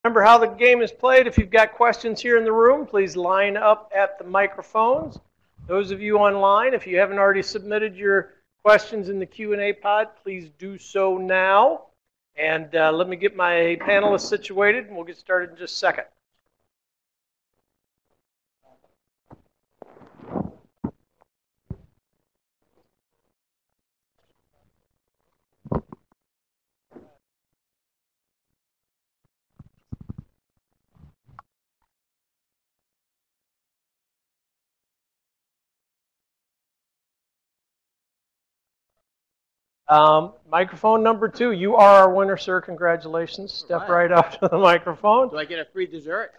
Remember how the game is played. If you've got questions here in the room, please line up at the microphones. Those of you online, if you haven't already submitted your questions in the Q&A pod, please do so now. And let me get my panelists situated, and we'll get started in just a second. Microphone number 2, you are our winner, sir. Congratulations. Step right up to the microphone. Do I get a free dessert?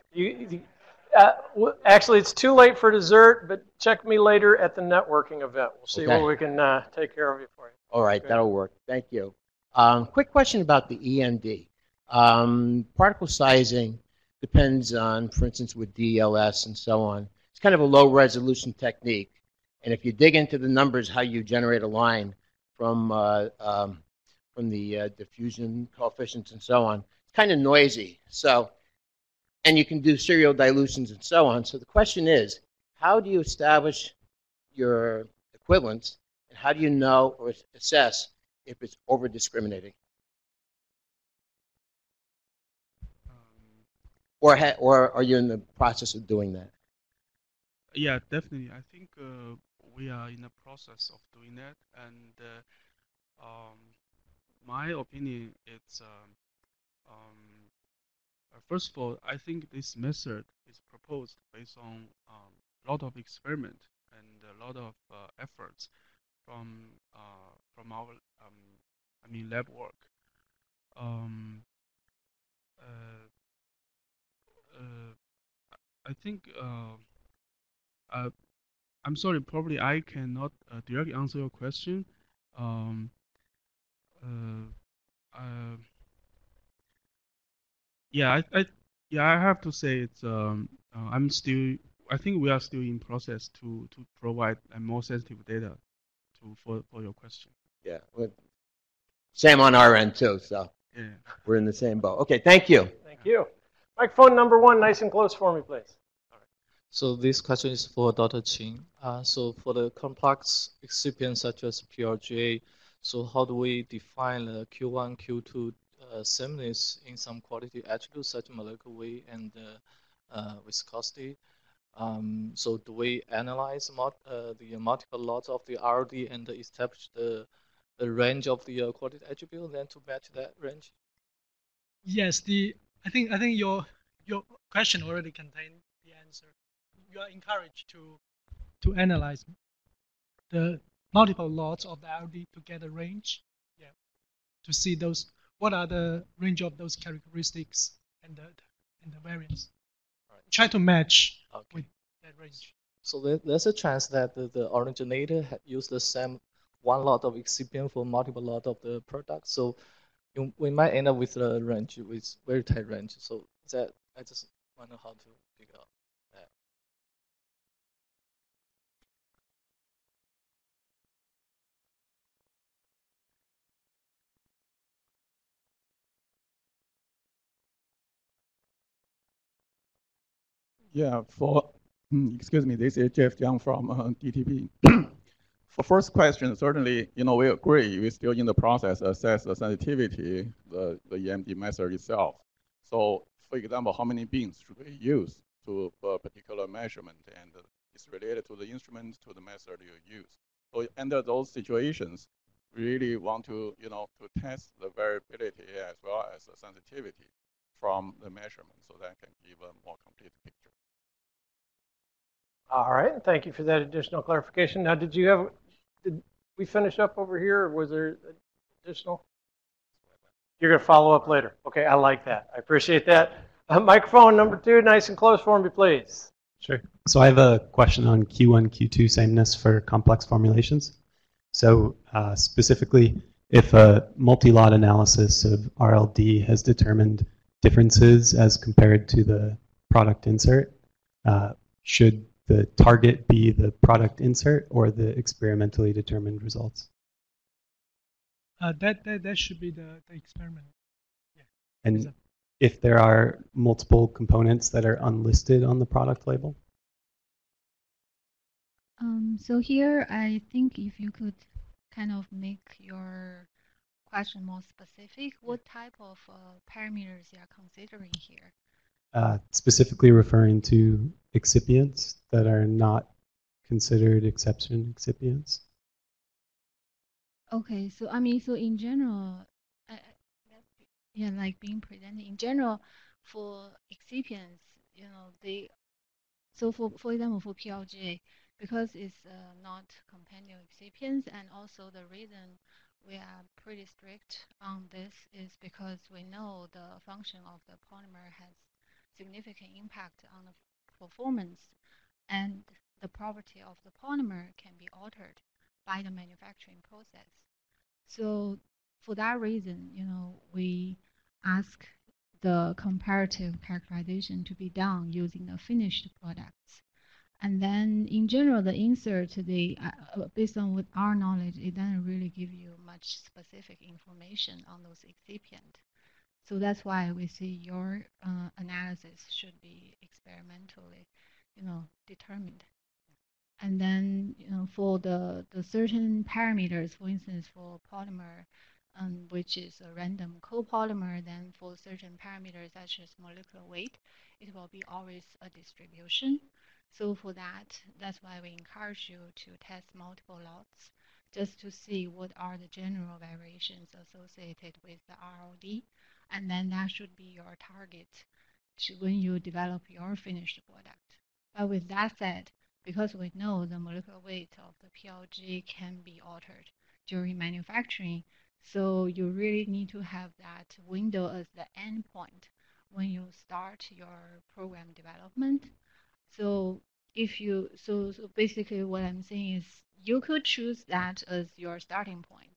Actually, it's too late for dessert, but check me later at the networking event. We'll see what we can take care of you for you. All right, that'll work. Thank you. Quick question about the EMD. Particle sizing depends on, for instance, with DLS and so on. It's kind of a low-resolution technique. And if you dig into the numbers, how you generate a line from the diffusion coefficients and so on, it's kind of noisy. So, and you can do serial dilutions and so on. So the question is, how do you establish your equivalence, and how do you know or assess if it's over-discriminating? Or are you in the process of doing that? Yeah, definitely. I think we are in the process of doing that, and my opinion is, first of all, I think this method is proposed based on a lot of experiment and a lot of efforts from our lab work. I think I'm sorry, probably I cannot directly answer your question. Yeah, I have to say it's I think we are still in process to provide more sensitive data for your question. Yeah, same on our end too. So yeah, we're in the same boat. Okay, thank you. Thank you. Microphone number 1, nice and close for me, please. So this question is for Dr. Qin. So for the complex excipients such as PRGA, so how do we define the Q1, Q2 sameness in some quality attributes such as molecular weight and viscosity? So do we analyze the multiple lots of the RD and establish the range of the quality attribute, then to match that range? Yes, I think your question already contained the answer. You are encouraged to analyze the multiple lots of the RD to get a range, yeah, to see those what are the range of those characteristics and the variance. Right. Try to match with that range. So there's a chance that the originator had used the same one lot of excipient for multiple lot of the product. So we might end up with a range with very tight range. So that I just wonder how to figure out that. Yeah, excuse me, this is Jeff Jiang from DTP. For first question, certainly, we agree we're still in the process to assess the sensitivity, the EMD method itself. So, for example, how many beams should we use to a particular measurement, and it's related to the instrument, to the method you use. So, under those situations, we really want to, to test the variability as well as the sensitivity from the measurement, so that can give a more complete picture. All right, thank you for that additional clarification. Now, did we finish up over here, or was there additional? You're going to follow up later. Okay, I like that. I appreciate that. Microphone number 2, nice and close for me, please. Sure. So I have a question on Q1, Q2 sameness for complex formulations. So specifically, if a multi-lot analysis of RLD has determined differences as compared to the product insert, should the target be the product insert or the experimentally determined results? That should be the experiment. Yeah. And if there are multiple components that are unlisted on the product label? So here, I think if you could kind of make your question more specific, what type of parameters you are considering here? Specifically referring to excipients that are not considered exception excipients. Okay, so I mean, so in general, yeah, like being presented in general for excipients, you know, so for example, for PLGA, because it's not compendial excipients, and also the reason we are pretty strict on this is because we know the function of the polymer has significant impact on the performance, and the property of the polymer can be altered by the manufacturing process. So for that reason, you know, we ask the comparative characterization to be done using the finished products. And then in general, the insert, based on with our knowledge, it doesn't really give you much specific information on those excipients. So that's why we see your analysis should be experimentally, you know, determined. And then, you know, for the certain parameters, for instance, for polymer, which is a random copolymer, then for certain parameters such as molecular weight, it will be always a distribution. So for that, that's why we encourage you to test multiple lots just to see what are the general variations associated with the ROD. And then that should be your target when you develop your finished product. But with that said, because we know the molecular weight of the PLG can be altered during manufacturing, so you really need to have that window as the endpoint when you start your program development. So if you, so basically what I'm saying is you could choose that as your starting point,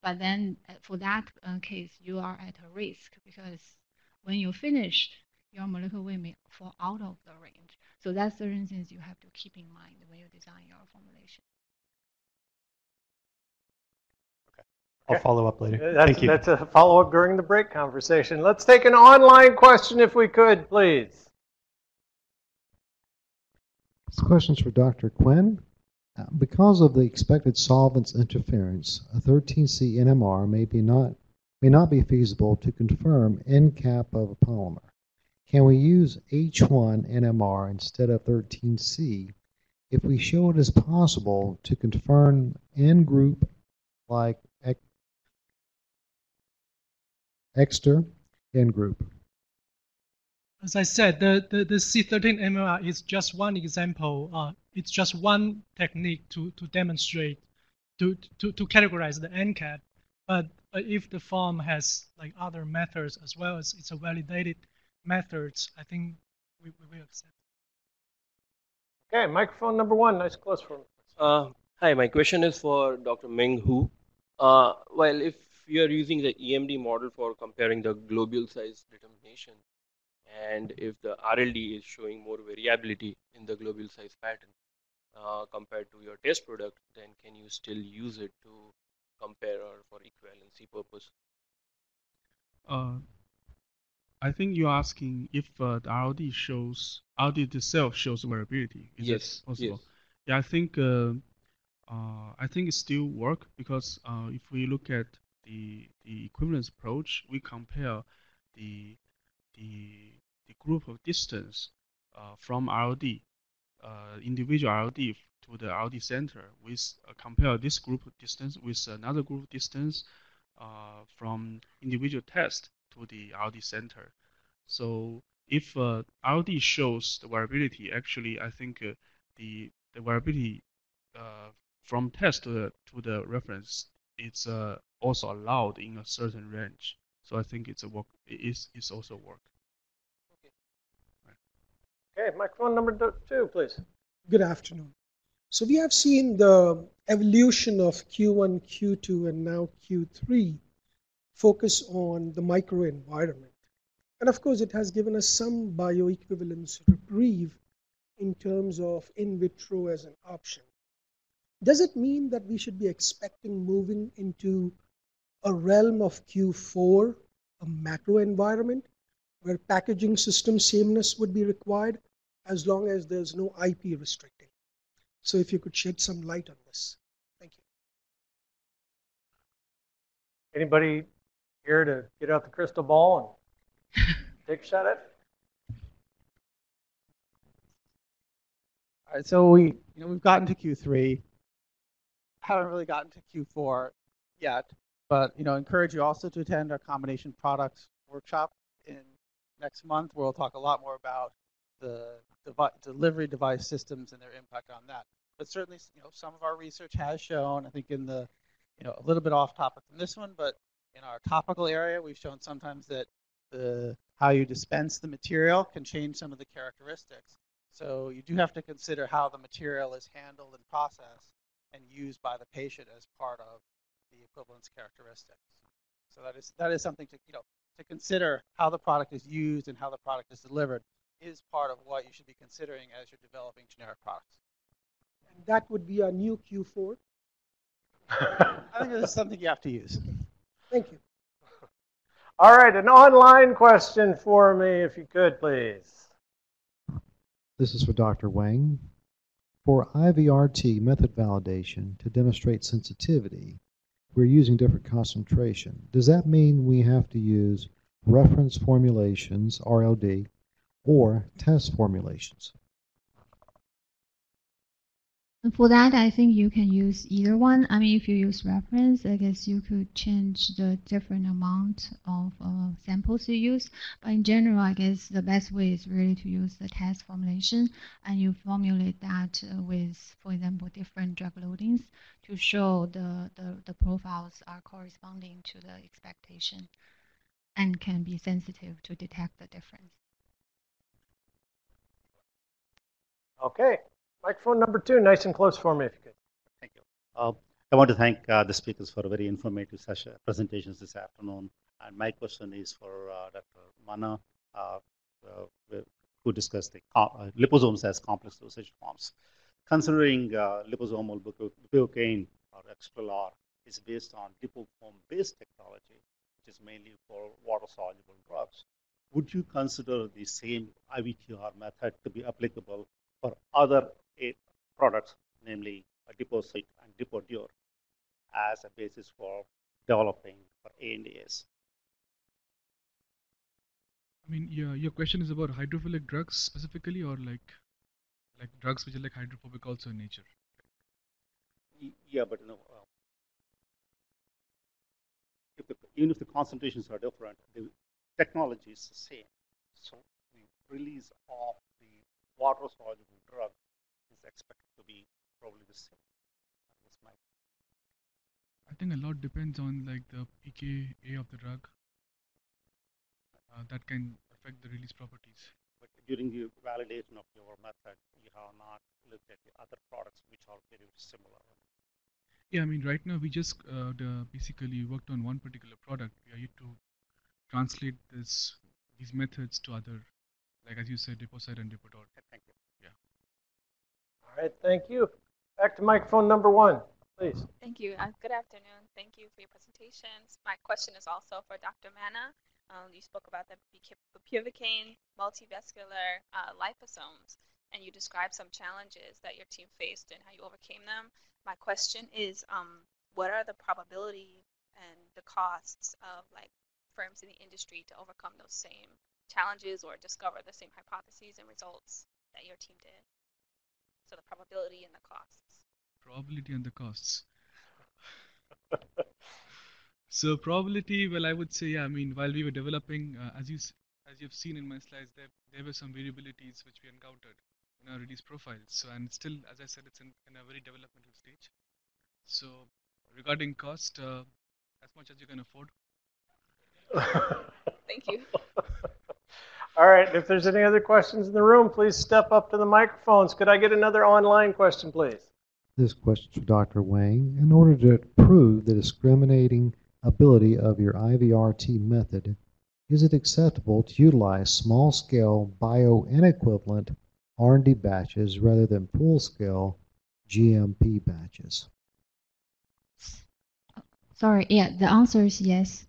but then for that case, you are at a risk because when you finish, your molecular weight may fall out of the range. So that's certain things you have to keep in mind when you design your formulation. I'll follow up later. Thank you. That's a follow-up during the break conversation. Let's take an online question if we could, please. This question is for Dr. Quinn. Because of the expected solvents interference, a 13C NMR may not be feasible to confirm end cap of a polymer. Can we use H1 NMR instead of 13C if we show it is possible to confirm N group like Exter N group? As I said, the C13 MMR is just one example. It's just one technique to demonstrate, to categorize the NCAP. But if the form has like other methods as well as it's a validated methods, I think we will accept. Okay, microphone number one, nice close for me. Hi, my question is for Dr. Meng Hu. Well, if you are using the EMD model for comparing the globule size determination, and if the RLD is showing more variability in the globule size pattern compared to your test product, then can you still use it to compare or for equivalency purpose? I think you're asking if the RLD itself shows variability. Is yes. it possible? Yes. Yeah, I think it still work because if we look at the equivalence approach, we compare the group of distance from RLD, individual RLD to the RLD center, with compare this group of distance with another group of distance from individual test to the RLD center. So if RLD shows the variability, actually I think the variability from test to the reference, it's also allowed in a certain range. So I think it's also work. Okay, microphone number two, please. Good afternoon. So we have seen the evolution of Q1, Q2, and now Q3 focus on the microenvironment. And of course, it has given us some bioequivalence reprieve in terms of in vitro as an option. Does it mean that we should be expecting moving into a realm of Q4, a macro environment, where packaging system sameness would be required as long as there's no IP restricting. So if you could shed some light on this. Thank you. Anybody here to get out the crystal ball and take a shot at it? All right, so we've gotten to Q3. Haven't really gotten to Q4 yet, but encourage you also to attend our combination products workshop in next month, where we'll talk a lot more about the delivery device systems and their impact on that. But certainly, some of our research has shown, I think in the, a little bit off topic from this one, but in our topical area, we've shown sometimes that how you dispense the material can change some of the characteristics. So you do have to consider how the material is handled and processed and used by the patient as part of the equivalence characteristics. So that is something to consider. How the product is used and how the product is delivered is part of what you should be considering as you're developing generic products. And that would be our new Q4. I think this is something you have to use. Thank you. All right, an online question for me, if you could, please. This is for Dr. Wang. For IVRT method validation to demonstrate sensitivity, we're using different concentration. Does that mean we have to use reference formulations, RLD, or test formulations? For that, I think you can use either one. I mean, if you use reference, I guess you could change the different amount of samples you use. But in general, I guess the best way is really to use the test formulation, and you formulate that with, for example, different drug loadings to show the profiles are corresponding to the expectation and can be sensitive to detect the difference. Okay. Microphone number 2, nice and close for me, if you could. Thank you. I want to thank the speakers for a very informative presentations this afternoon. And my question is for Dr. Mana, who discussed the liposomes as complex dosage forms. Considering liposomal bupivacaine or XLR is based on lipoform-based technology, which is mainly for water-soluble drugs, would you consider the same IVTR method to be applicable for other products, namely Liposite and Lipodur, as a basis for developing for ANDAs? I mean, your question is about hydrophilic drugs specifically, or like drugs which are like hydrophobic also in nature? Yeah, but even if the concentrations are different, the technology is the same. So the release of the water-soluble drug is expected to be probably the same. I think a lot depends on like the pKa of the drug. That can affect the release properties. But during the validation of your method, you have not looked at the other products which are very similar. Yeah, I mean, right now we just basically worked on one particular product. We are yet to translate these methods to other, like as you said, Liposite and Lipodur. Thank you. Yeah. All right, thank you. Back to microphone number 1, please. Thank you. Good afternoon. Thank you for your presentations. My question is also for Dr. Mana. You spoke about the bupivacaine multivesicular liposomes, and you described some challenges that your team faced and how you overcame them. My question is, what are the probability and the costs of like firms in the industry to overcome those same challenges or discover the same hypotheses and results that your team did? So the probability and the costs. Probability and the costs. So probability, well, I would say, yeah, I mean, while we were developing, as you've seen in my slides, there were some variabilities which we encountered in our release profiles. So, and still, as I said, it's in a very developmental stage. So regarding cost, as much as you can afford. Thank you. All right, if there's any other questions in the room, please step up to the microphones. Could I get another online question, please? This question is for Dr. Wang. In order to prove the discriminating ability of your IVRT method, is it acceptable to utilize small-scale bioinequivalent R&D batches rather than full-scale GMP batches? Sorry, yeah, the answer is yes.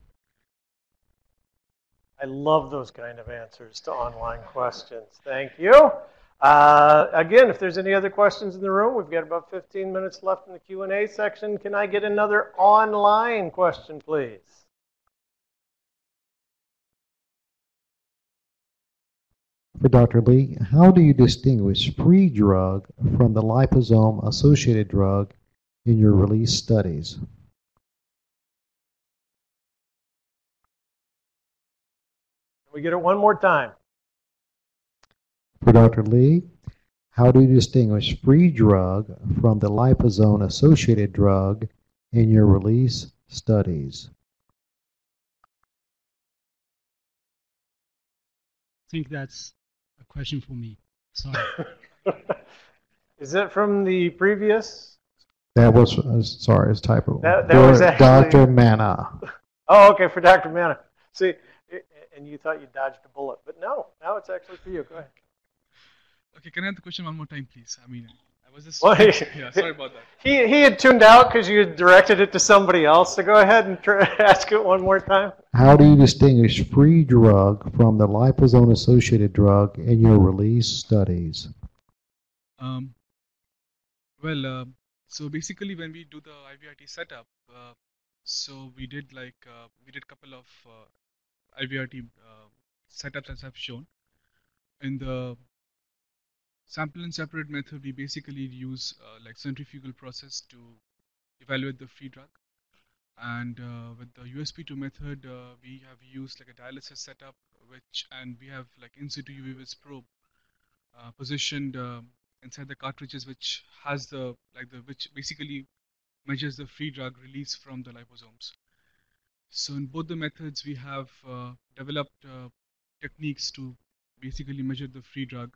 I love those kind of answers to online questions. Thank you. Again, if there's any other questions in the room, we've got about 15 minutes left in the Q&A section. Can I get another online question, please? For Dr. Lee, how do you distinguish free drug from the liposome-associated drug in your release studies? Can we get it one more time? For Dr. Lee, how do you distinguish free drug from the liposome-associated drug in your release studies? I think that's a question for me. Sorry. Is it from the previous? That was, sorry, it's typo. That was actually Dr. Manna. Oh, okay, for Dr. Manna. See, and you thought you dodged a bullet, but no, now it's actually for you. Go ahead. Okay, can I have the question one more time, please? I mean, I was just... Well, yeah, sorry about that. He had tuned out because you had directed it to somebody else, so go ahead and ask it one more time. How do you distinguish free drug from the liposome-associated drug in your release studies? So basically when we do the IVRT setup, so we did couple of IVRT setups as I've shown. In the sample and separate method, we basically use like centrifugal process to evaluate the free drug. And with the USP2 method, we have used like a dialysis setup, and we have like in situ UV-Vis probe positioned inside the cartridges, which has which basically measures the free drug release from the liposomes. So in both the methods, we have developed techniques to basically measure the free drug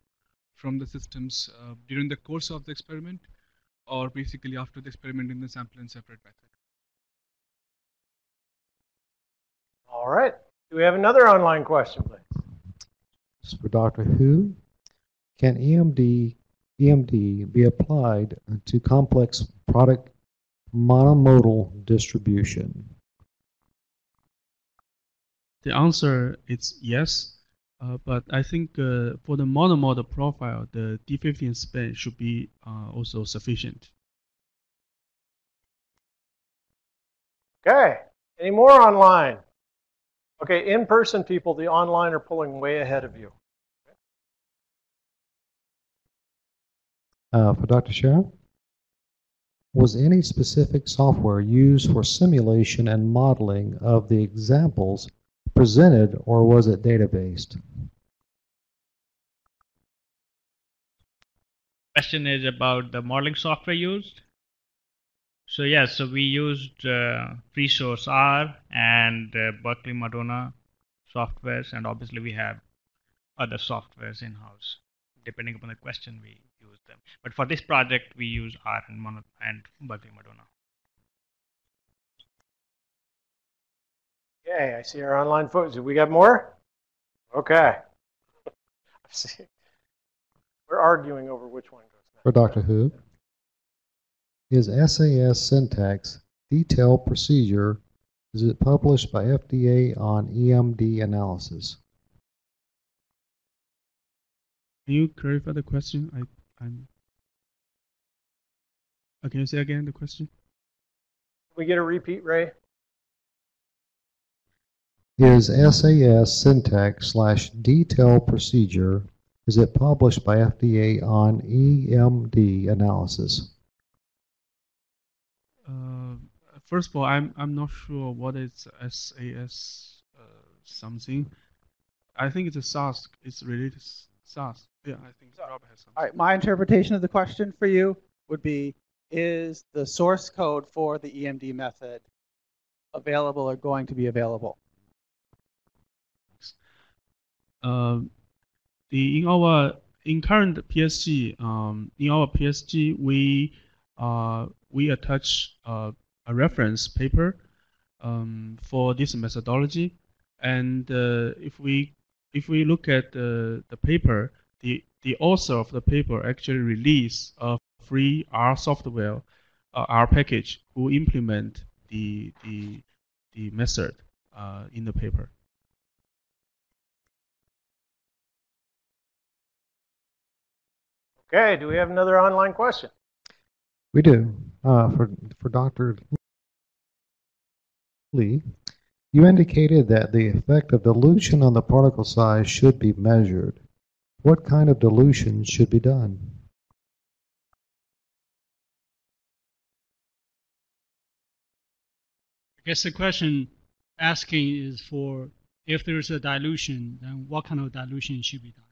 from the systems during the course of the experiment, or basically after the experiment in the sample and separate method. All right. Do we have another online question, please? This is for Dr. Hu. Can EMD be applied to complex product monomodal distribution? The answer is yes, but I think for the monomodal profile, the D50 spin should be also sufficient. Okay. Any more online? Okay, in-person people, the online are pulling way ahead of you. For Dr. Shah, was any specific software used for simulation and modeling of the examples presented, or was it data-based? Question is about the modeling software used. So yes, so we used FreeSource R and Berkeley Madonna softwares, and obviously we have other softwares in-house. Depending upon the question, we use them. But for this project, we use R and Berkeley Madonna. Okay, I see our online folks. Have we got more? Okay. We're arguing over which one goes next. For Dr. Hu, is SAS syntax detailed procedure, is it published by FDA on EMD analysis? Can you clarify the question? Can you say again the question? Can we get a repeat, Ray? Is SAS syntax / detailed procedure, is it published by FDA on EMD analysis? First of all, I'm not sure what is SAS something. I think it's a SAS. It's related to SAS. Yeah, I think Rob has something. All right, my interpretation of the question for you would be, is the source code for the EMD method available or going to be available? In current PSG, in our PSG, we attach a reference paper for this methodology, and if we look at the paper, the author of the paper actually released a free R software, R package, who implement the method in the paper. Okay, do we have another online question? We do. For Dr. Lee, you indicated that the effect of dilution on the particle size should be measured. What kind of dilution should be done? I guess the question asking is for if there's a dilution, then what kind of dilution should be done?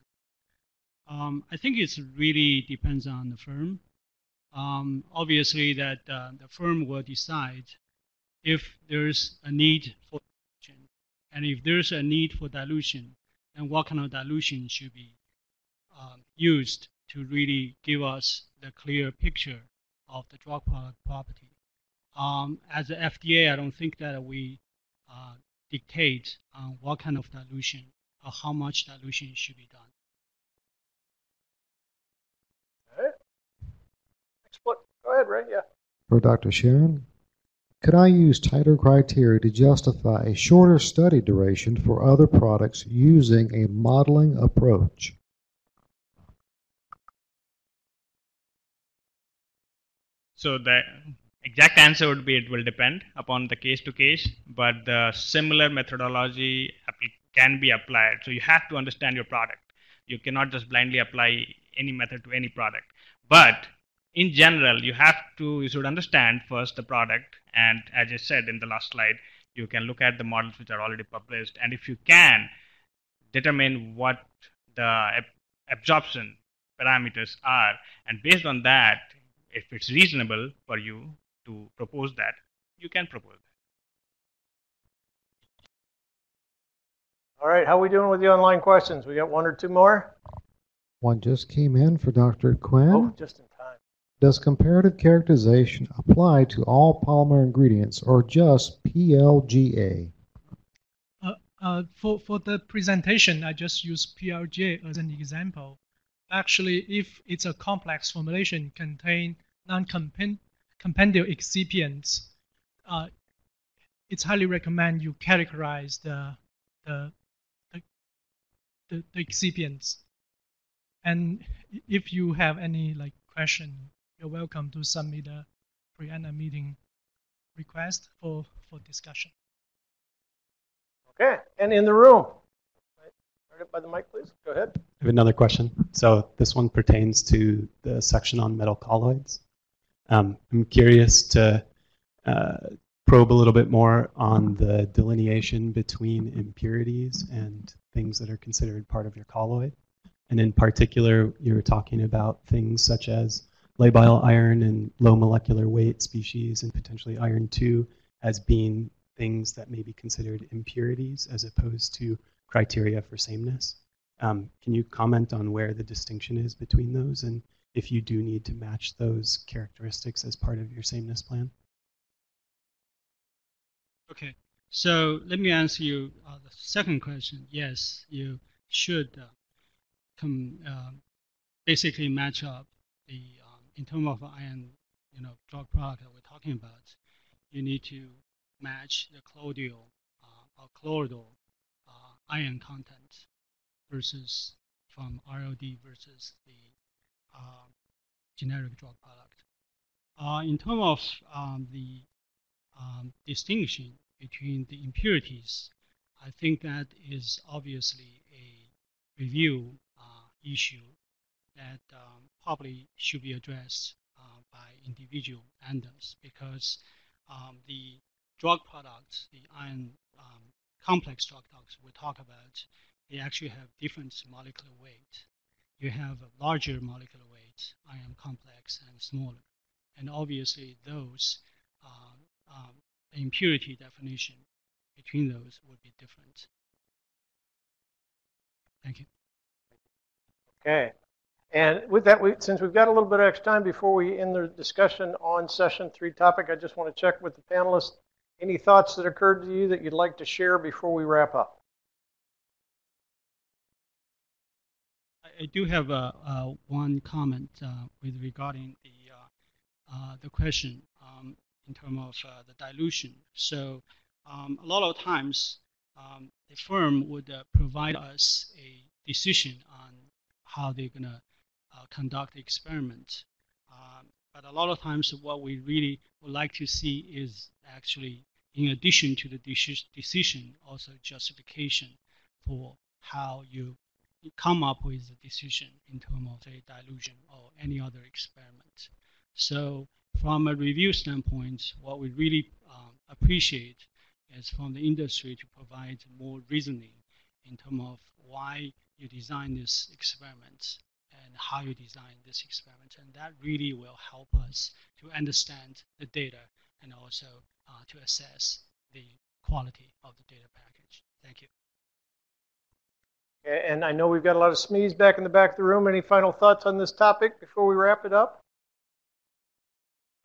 I think it really depends on the firm. Obviously, that the firm will decide if there's a need for dilution, and if there's a need for dilution, then what kind of dilution should be used to really give us the clear picture of the drug product property. As the FDA, I don't think that we dictate what kind of dilution or how much dilution should be done. All right. Go ahead, Ray. Yeah. For Dr. Sharon, could I use tighter criteria to justify a shorter study duration for other products using a modeling approach? So the exact answer would be it will depend upon the case to case, but the similar methodology can be applied. So you have to understand your product. You cannot just blindly apply any method to any product. But in general, you should understand first the product, and as I said in the last slide, you can look at the models which are already published, and if you can determine what the absorption parameters are, and based on that, if it's reasonable for you to propose that, you can propose that. All right, how are we doing with the online questions? We got one or two more? One just came in for Dr. Quinn. Oh, just in time. Does comparative characterization apply to all polymer ingredients or just PLGA? For the presentation, I just use PLGA as an example. Actually, if it's a complex formulation contain non-compendial excipients, it's highly recommend you characterize the excipients. And if you have any question, you're welcome to submit a pre-ANA meeting request for discussion. Okay, and in the room. Right up by the mic, please. Go ahead. I have another question. So this one pertains to the section on metal colloids. I'm curious to probe a little bit more on the delineation between impurities and things that are considered part of your colloid. And in particular, you were talking about things such as labile iron and low molecular weight species and potentially iron 2 as being things that may be considered impurities as opposed to criteria for sameness. Can you comment on where the distinction is between those and if you do need to match those characteristics as part of your sameness plan? Okay, so let me answer you the second question. Yes, you should basically match up the in terms of iron, drug product that we're talking about. You need to match the colloidal or colloidal iron content versus from RLD versus the generic drug product. In terms of the distinction between the impurities, I think that is obviously a review issue that probably should be addressed by individual ANDAs because the drug products, the iron complex drug products we talk about, they actually have different molecular weight. You have a larger molecular weight, iron complex, and smaller. And obviously those impurity definition between those would be different. Thank you. Okay. And with that, since we've got a little bit of extra time before we end the discussion on session 3 topic, I just want to check with the panelists. Any thoughts that occurred to you that you'd like to share before we wrap up? I do have one comment with regarding the question in terms of the dilution. So a lot of times the firm would provide us a decision on how they're going to conduct the experiment. But a lot of times what we really would like to see is actually, in addition to the decision, also justification for how you come up with a decision in terms of a dilution or any other experiment. So from a review standpoint, what we really appreciate is from the industry to provide more reasoning in terms of why you design this experiment and how you design this experiment. And that really will help us to understand the data and also to assess the quality of the data package. Thank you. Okay, and I know we've got a lot of SMEs back in the back of the room. Any final thoughts on this topic before we wrap it up?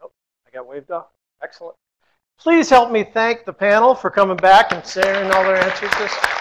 Nope, I got waved off. Excellent. Please help me thank the panel for coming back and sharing all their answers.